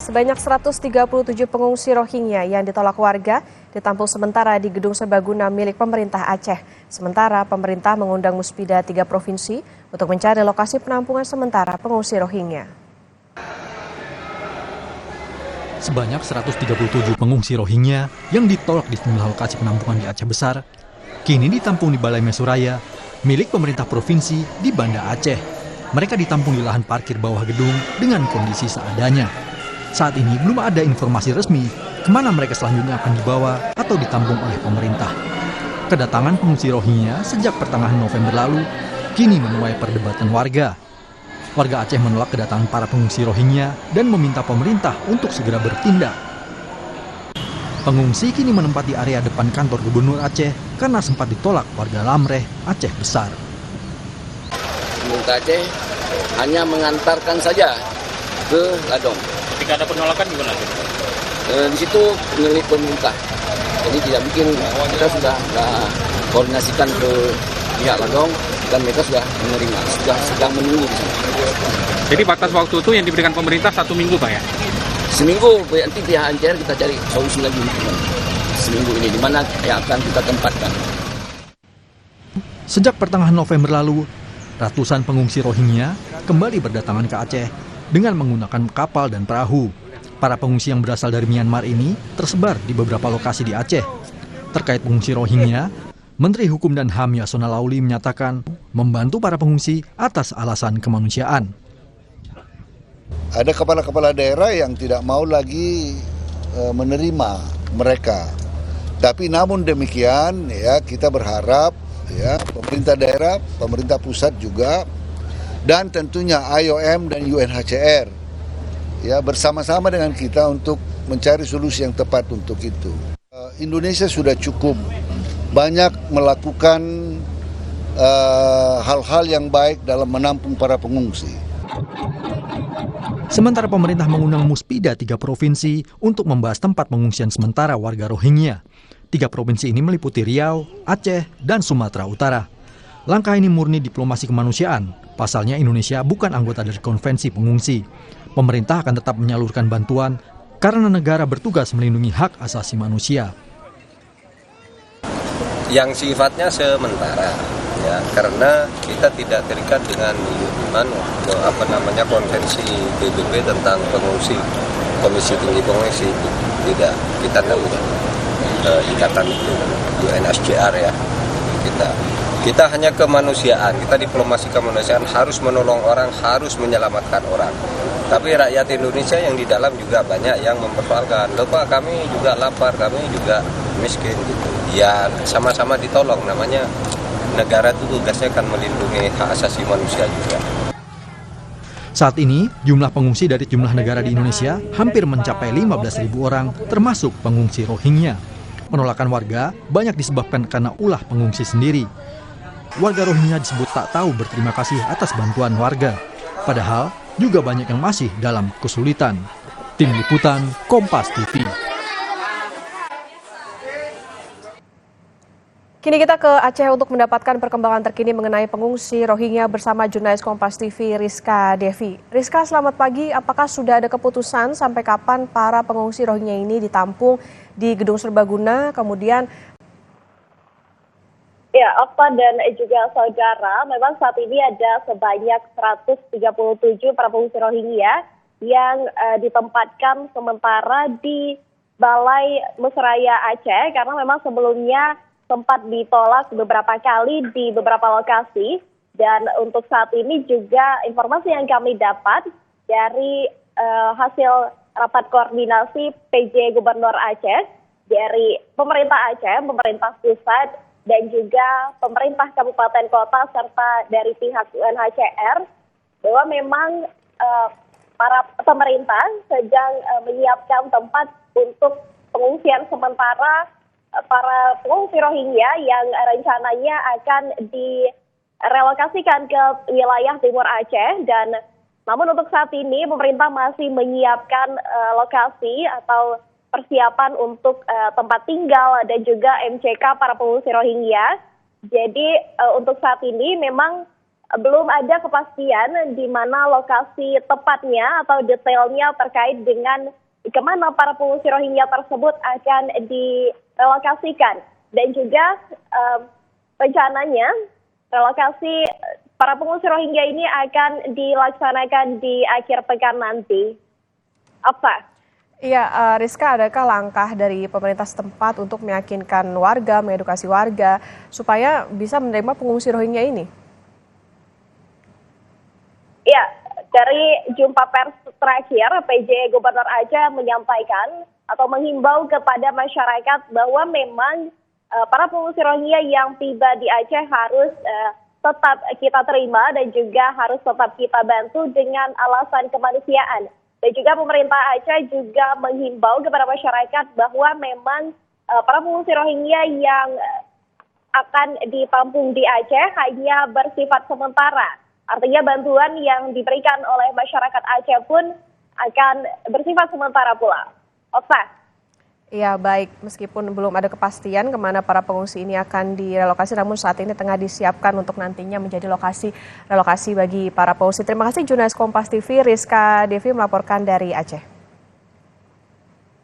Sebanyak 137 pengungsi Rohingya yang ditolak warga ditampung sementara di Gedung Serbaguna milik pemerintah Aceh. Sementara pemerintah mengundang Muspida 3 provinsi untuk mencari lokasi penampungan sementara pengungsi Rohingya. Sebanyak 137 pengungsi Rohingya yang ditolak di sejumlah lokasi penampungan di Aceh Besar, kini ditampung di Balai Mesuraya, milik pemerintah provinsi di Banda Aceh. Mereka ditampung di lahan parkir bawah gedung dengan kondisi seadanya. Saat ini belum ada informasi resmi kemana mereka selanjutnya akan dibawa atau ditampung oleh pemerintah. Kedatangan pengungsi Rohingya sejak pertengahan November lalu kini menuai perdebatan warga. Warga Aceh menolak kedatangan para pengungsi Rohingya dan meminta pemerintah untuk segera bertindak. Pengungsi kini menempati area depan kantor Gubernur Aceh karena sempat ditolak warga Lamreh, Aceh Besar. Pemerintah Aceh hanya mengantarkan saja ke Ladong. Ketika ada penolakan gimana? Di situ milik pemerintah. Jadi tidak mungkin, kita sudah koordinasikan ke pihak Ladong dan mereka sudah menerima, sedang menunggu di sana. Jadi batas waktu itu yang diberikan pemerintah 1 minggu, Pak ya? Seminggu, nanti pihak NCR kita cari solusi lagi. Seminggu ini di mana yang akan kita tempatkan. Sejak pertengahan November lalu, ratusan pengungsi Rohingya kembali berdatangan ke Aceh dengan menggunakan kapal dan perahu. Para pengungsi yang berasal dari Myanmar ini tersebar di beberapa lokasi di Aceh. Terkait pengungsi Rohingya, Menteri Hukum dan HAM Yasona Lauli menyatakan membantu para pengungsi atas alasan kemanusiaan. Ada kepala-kepala daerah yang tidak mau lagi menerima mereka. Tapi namun demikian ya kita berharap ya pemerintah daerah, pemerintah pusat juga dan tentunya IOM dan UNHCR ya bersama-sama dengan kita untuk mencari solusi yang tepat untuk itu. Indonesia sudah cukup banyak melakukan hal-hal yang baik dalam menampung para pengungsi. Sementara pemerintah mengundang Muspida 3 provinsi untuk membahas tempat pengungsian sementara warga Rohingya. 3 provinsi ini meliputi Riau, Aceh, dan Sumatera Utara. Langkah ini murni diplomasi kemanusiaan. Pasalnya Indonesia bukan anggota dari konvensi pengungsi. Pemerintah akan tetap menyalurkan bantuan karena negara bertugas melindungi hak asasi manusia. Yang sifatnya sementara ya karena kita tidak terikat dengan konvensi PBB tentang pengungsi, Komisi Tinggi Pengungsi tidak, kita tahu ikatan itu UNHCR ya, kita hanya kemanusiaan, kita diplomasi kemanusiaan, harus menolong orang, harus menyelamatkan orang. Tapi rakyat Indonesia yang di dalam juga banyak yang mempersoalkan, loh Pak, kami juga lapar, kami juga miskin gitu. Ya sama-sama ditolong, namanya negara itu tugasnya kan melindungi hak asasi manusia juga. Saat ini, jumlah pengungsi dari jumlah negara di Indonesia hampir mencapai 15.000 orang, termasuk pengungsi Rohingya. Penolakan warga banyak disebabkan karena ulah pengungsi sendiri. Warga Rohingya disebut tak tahu berterima kasih atas bantuan warga. Padahal, juga banyak yang masih dalam kesulitan. Tim Liputan, Kompas TV. Kini kita ke Aceh untuk mendapatkan perkembangan terkini mengenai pengungsi Rohingya bersama jurnalis Kompas TV Rizka Devi. Rizka, selamat pagi. Apakah sudah ada keputusan sampai kapan para pengungsi Rohingya ini ditampung di Gedung Serbaguna? Kemudian ya, Okta dan juga saudara, memang saat ini ada sebanyak 137 para pengungsi Rohingya yang ditempatkan sementara di Balai Mesuraya Aceh karena memang sebelumnya sempat ditolak beberapa kali di beberapa lokasi. Dan untuk saat ini juga informasi yang kami dapat dari hasil rapat koordinasi PJ Gubernur Aceh dari pemerintah Aceh, pemerintah pusat, dan juga pemerintah kabupaten kota serta dari pihak UNHCR bahwa memang para pemerintah sedang menyiapkan tempat untuk pengungsian sementara para pengungsi Rohingya yang rencananya akan direlokasikan ke wilayah Timur Aceh. Dan namun untuk saat ini pemerintah masih menyiapkan lokasi atau persiapan untuk tempat tinggal dan juga MCK para pengungsi Rohingya. Jadi untuk saat ini memang belum ada kepastian di mana lokasi tepatnya atau detailnya terkait dengan kemana para pengungsi Rohingya tersebut akan direlokasikan. Dan juga rencananya relokasi para pengungsi Rohingya ini akan dilaksanakan di akhir pekan nanti. Apa? Iya, Rizka, adakah langkah dari pemerintah setempat untuk meyakinkan warga, mengedukasi warga supaya bisa menerima pengungsi Rohingya ini? Ya, dari jumpa pers terakhir, PJ Gubernur Aceh menyampaikan atau menghimbau kepada masyarakat bahwa memang para pengungsi Rohingya yang tiba di Aceh harus tetap kita terima dan juga harus tetap kita bantu dengan alasan kemanusiaan. Dan juga pemerintah Aceh juga menghimbau kepada masyarakat bahwa memang para pengungsi Rohingya yang akan ditampung di Aceh hanya bersifat sementara. Artinya bantuan yang diberikan oleh masyarakat Aceh pun akan bersifat sementara pula. Oke. Ya, baik. Meskipun belum ada kepastian kemana para pengungsi ini akan direlokasi, namun saat ini tengah disiapkan untuk nantinya menjadi lokasi relokasi bagi para pengungsi. Terima kasih jurnalis Kompas TV Rizka Devi melaporkan dari Aceh.